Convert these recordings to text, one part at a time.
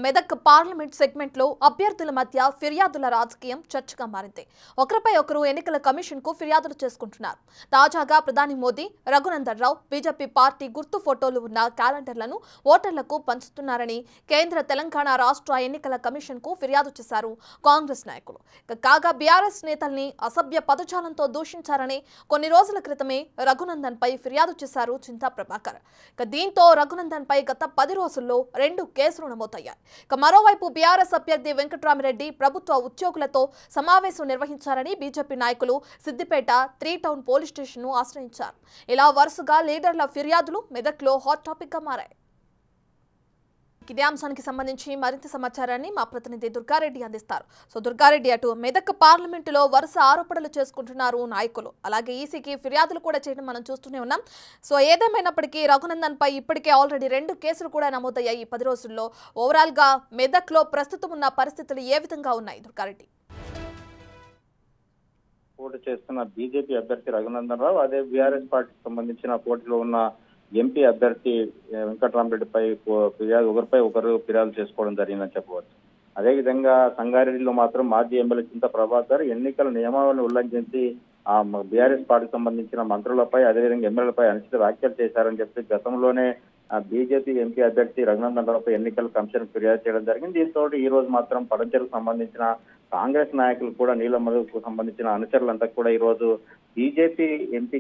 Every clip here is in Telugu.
మెదక్ పార్లమెంట్ సెగ్మెంట్ లో అభ్యర్థుల మధ్య ఫిర్యాదుల రాజకీయం చర్చగా మారింది. ఒకరిపై ఒకరు ఎన్నికల కమిషన్ కు ఫిర్యాదులు చేసుకుంటున్నారు. తాజాగా ప్రధాని మోదీ, రఘునందన్ రావు బీజేపీ పార్టీ గుర్తు ఫోటోలు ఉన్న క్యాలెండర్లను ఓటర్లకు పంచుతున్నారని కేంద్ర తెలంగాణ రాష్ట్ర ఎన్నికల కమిషన్ కు ఫిర్యాదు చేశారు కాంగ్రెస్ నాయకులు. కాగా బీఆర్ఎస్ నేతల్ని అసభ్య పదజాలంతో దూషించారని కొన్ని రోజుల క్రితమే రఘునందన్ పై ఫిర్యాదు చేశారు చింతా ప్రభాకర్. దీంతో రఘునందన్ పై గత 10 రోజుల్లో 2 కేసులు నమోదయ్యాయి. మరోవైపు బీఆర్ఎస్ అభ్యర్థి వెంకట్రామిరెడ్డి ప్రభుత్వ ఉద్యోగులతో సమావేశం నిర్వహించారని బీజేపీ నాయకులు సిద్దిపేట 3 టౌన్ పోలీస్ స్టేషన్ ను ఆశ్రయించారు. ఇలా వరుసగా లీడర్ల ఫిర్యాదులు మెదక్లో హాట్ టాపిక్ గా మారాయి. ఇదే అంశానికి సంబంధించి మరింత సమాచారాన్ని మా ప్రతినిధి దుర్గారెడ్డి అందిస్తారు. సో దుర్గారెడ్డి, అటు మెదక్ పార్లమెంటులో వరుస ఆరోపణలు చేసుకుంటున్నారు నాయకులు, అలాగే ఈసీకి ఫిర్యాదులు కూడా చేయడం మనం చూస్తూనే ఉన్నాం. సో ఏదేమైనప్పటికీ రఘునందన్ పై ఇప్పటికే ఆల్రెడీ 2 కేసులు కూడా నమోదయ్యాయి 10 రోజుల్లో. ఓవరాల్ గా మెదక్లో ప్రస్తుతం ఉన్న పరిస్థితులు ఏ విధంగా ఉన్నాయి దుర్గారెడ్డి? పోటీ చేస్తున్న బీజేపీ అభ్యర్థి రఘునందన్ రావు, అదే బీఆర్ఎస్ పార్టీకి సంబంధించిన పోటీలో ఉన్న ఎంపీ అభ్యర్థి వెంకట్రామిరెడ్డిపై ఒకరిపై ఒకరు ఫిర్యాదు చేసుకోవడం జరిగిందని చెప్పవచ్చు. అదేవిధంగా సంగారెడ్డిలో మాత్రం మాజీ ఎమ్మెల్యే చింతా ప్రభాకర్ ఎన్నికల నియమావళిని ఉల్లంఘించి ఆ బీఆర్ఎస్ పార్టీకి సంబంధించిన మంత్రులపై, అదేవిధంగా ఎమ్మెల్యేలపై అనుచిత వ్యాఖ్యలు చేశారని చెప్పి గతంలోనే బీజేపీ ఎంపీ అభ్యర్థి రఘునందన్ రావుపై ఎన్నికల కమిషన్ ఫిర్యాదు చేయడం జరిగింది. దీంతో ఈ రోజు మాత్రం పడంచెరుకు సంబంధించిన కాంగ్రెస్ నాయకులు కూడా నీలమధుకు సంబంధించిన అనుచరులంతా కూడా ఈ రోజు బీజేపీ ఎంపీ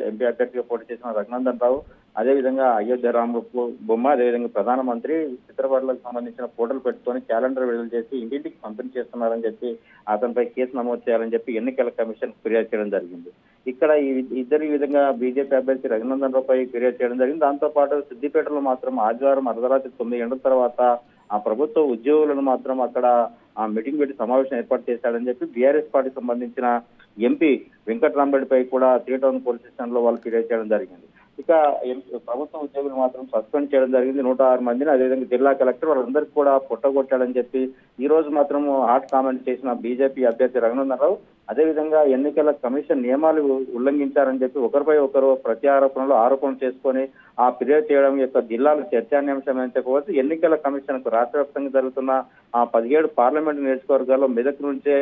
అభ్యర్థిగా పోటీ చేసిన రఘునందన్ రావు, అదేవిధంగా అయోధ్య రామ బొమ్మ, అదేవిధంగా ప్రధానమంత్రి చిత్రపటాలకు సంబంధించిన ఫోటోలు పెట్టుకొని క్యాలెండర్ విడుదల చేసి ఇంటింటికి పంపిణీ చేస్తున్నారని చెప్పి అతనిపై కేసు నమోదు చేయాలని చెప్పి ఎన్నికల కమిషన్ ఫిర్యాదు చేయడం జరిగింది. ఇక్కడ ఇద్దరు ఈ విధంగా బీజేపీ అభ్యర్థి రఘునందన్ రావుపై ఫిర్యాదు చేయడం జరిగింది. దాంతో పాటు సిద్దిపేటలో మాత్రం ఆదివారం అర్ధరాత్రి 9 గంటల తర్వాత ఆ ప్రభుత్వ ఉద్యోగులను మాత్రం అక్కడ ఆ మీటింగ్ పెట్టి సమావేశం ఏర్పాటు చేశాడని చెప్పి బీఆర్ఎస్ పార్టీకి సంబంధించిన ఎంపీ వెంకట్రామిరెడ్డిపై కూడా 3 టౌన్ పోలీస్ స్టేషన్ లో వాళ్ళు ఫిర్యాదు చేయడం జరిగింది. ఇక ప్రభుత్వ ఉద్యోగులు మాత్రం సస్పెండ్ చేయడం జరిగింది 106 మందిని. అదేవిధంగా జిల్లా కలెక్టర్ వాళ్ళందరికీ కూడా పొట్టగొట్టాడని చెప్పి ఈ రోజు మాత్రం హాట్ కామెంట్ చేసిన బీజేపీ అభ్యర్థి రఘునందన్ రావు, అదేవిధంగా ఎన్నికల కమిషన్ నియమాలు ఉల్లంఘించారని చెప్పి ఒకరిపై ఒకరు ఆరోపణలు చేసుకొని ఆ ఫిర్యాదు చేయడం యొక్క జిల్లాలో చర్చానీయాంశం అని చెప్పవచ్చు. ఎన్నికల కమిషన్ కు రాష్ట్ర వ్యాప్తంగా జరుగుతున్న 17 పార్లమెంటు నియోజకవర్గాల్లో మెదక్ నుంచే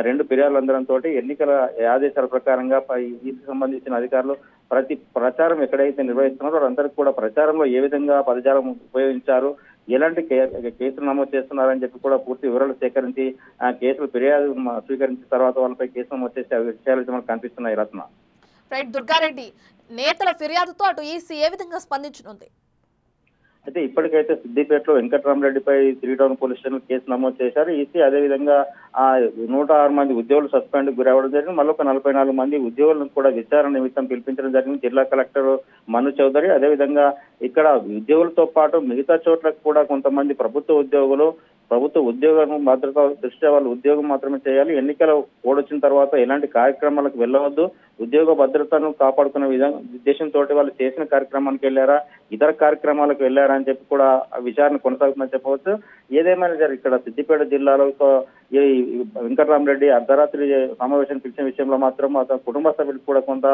2 ఫిర్యాదులు అందడంతో ఎన్నికల ఆదేశాల ప్రకారంగా ఈసీకి సంబంధించిన అధికారులు ప్రతి ప్రచారం ఎక్కడైతే నిర్వహిస్తున్నారో వారందరికీ కూడా ప్రచారంలో ఏ విధంగా పదజాలం ఉపయోగించారు, ఎలాంటి కేసులు నమోదు చేస్తున్నారని చెప్పి కూడా పూర్తి వివరాలు సేకరించి ఆ కేసులు ఫిర్యాదు స్వీకరించిన తర్వాత వాళ్ళపై కేసు నమోదు చేసే విషయాలు మనకు కనిపిస్తున్నాయి. రత్న రైట్ దుర్గారెడ్డి, నేతల ఫిర్యాదుతో అటు ఈసీ ఏ విధంగా స్పందించనుంది? అయితే ఇప్పటికైతే సిద్దిపేటలో వెంకట్రామిరెడ్డిపై 3 టౌన్ పోలీస్ స్టేషన్ కేసు నమోదు చేశారు ఈసీ. అదేవిధంగా ఆ 106 మంది ఉద్యోగులు సస్పెండ్ గురవడం జరిగింది. మళ్ళొక 44 మంది ఉద్యోగులను కూడా విచారణ నిమిత్తం పిలిపించడం జరిగింది జిల్లా కలెక్టర్ మను చౌదరి. అదేవిధంగా ఇక్కడ ఉద్యోగులతో పాటు మిగతా చోట్లకు కూడా కొంతమంది ప్రభుత్వ ఉద్యోగం భద్రత దృష్ట్యా వాళ్ళు ఉద్యోగం మాత్రమే చేయాలి, ఎన్నికల కోడ్ వచ్చిన తర్వాత ఎలాంటి కార్యక్రమాలకు వెళ్ళవద్దు, ఉద్యోగ భద్రతను కాపాడుకునే ఉద్దేశంతో వాళ్ళు చేసిన కార్యక్రమానికి వెళ్ళారా, ఇతర కార్యక్రమాలకు వెళ్ళారా అని చెప్పి కూడా విచారణ కొనసాగుతుందని చెప్పవచ్చు. ఏదేమైనా ఇక్కడ సిద్దిపేట జిల్లాలో వెంకట్రామిరెడ్డి అర్ధరాత్రి సమావేశం పిలిచిన విషయంలో మాత్రం అతని కుటుంబ సభ్యులు కూడా కొంత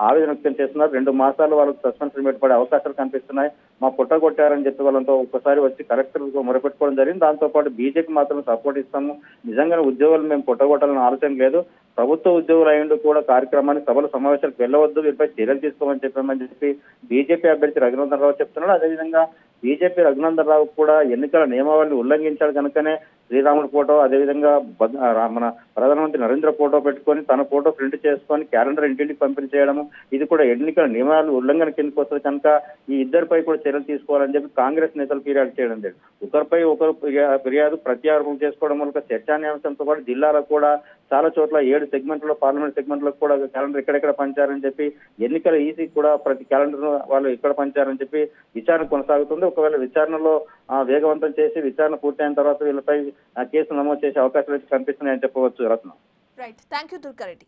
ఆవేదన వ్యక్తం చేస్తున్నారు. 2 మాసాలు వాళ్ళకు సస్పెన్షన్ పడే అవకాశాలు కనిపిస్తున్నాయి. మా పుట్టగొట్టారని చెప్పి వాళ్ళంతా ఒక్కసారి వచ్చి కలెక్టర్ మొరపెట్టుకోవడం జరిగింది. దాంతో పాటు బీజేపీ మాత్రం సపోర్ట్ ఇస్తాము, నిజంగానే ఉద్యోగులు మేము పుట్టగొట్టాలని ఆలోచన లేదు, ప్రభుత్వ ఉద్యోగులు అయ్యిండు కూడా కార్యక్రమాన్ని సభలు సమావేశాలకు వెళ్ళవద్దు, వీరిపై చర్యలు తీసుకోమని చెప్పి బీజేపీ అభ్యర్థి రఘునందన్ రావు చెప్తున్నాడు. అదేవిధంగా బీజేపీ రఘునందన్ రావు కూడా ఎన్నికల నియమావళిని ఉల్లంఘించాడు కనుకనే శ్రీరాముడు ఫోటో, అదేవిధంగా మన ప్రధానమంత్రి నరేంద్ర ఫోటో పెట్టుకొని తన ఫోటో ప్రింట్ చేసుకొని క్యాలెండర్ ఇంటింటికి పంపిణీ చేయడము ఇది కూడా ఎన్నికల నియమాలు ఉల్లంఘన కిందకి వస్తుంది కనుక ఈ ఇద్దరిపై కూడా చర్యలు తీసుకోవాలని చెప్పి కాంగ్రెస్ నేతలు ఫిర్యాదు చేయడం లేదు. ఒకరిపై ఒకరు ఫిర్యాదు ప్రత్యారోపణ చేసుకోవడం వల్ల చర్చానీయాంశంతో పాటు జిల్లాలో కూడా చాలా చోట్ల 7 సెగ్మెంట్లో పార్లమెంట్ సెగ్మెంట్లకు కూడా క్యాలెండర్ ఎక్కడెక్కడ పంచారని చెప్పి ఎన్నికల ఈసీ కూడా ప్రతి క్యాలెండర్ వాళ్ళు ఎక్కడ పంచారని చెప్పి విచారణ కొనసాగుతుంది. ఒకవేళ విచారణలో వేగవంతం చేసి విచారణ పూర్తయిన తర్వాత వీళ్ళపై కేసు నమోదు చేసే అవకాశాలు కనిపిస్తున్నాయని చెప్పవచ్చు. రత్న రైట్, థ్యాంక్ యూ దుర్గారెడ్డి.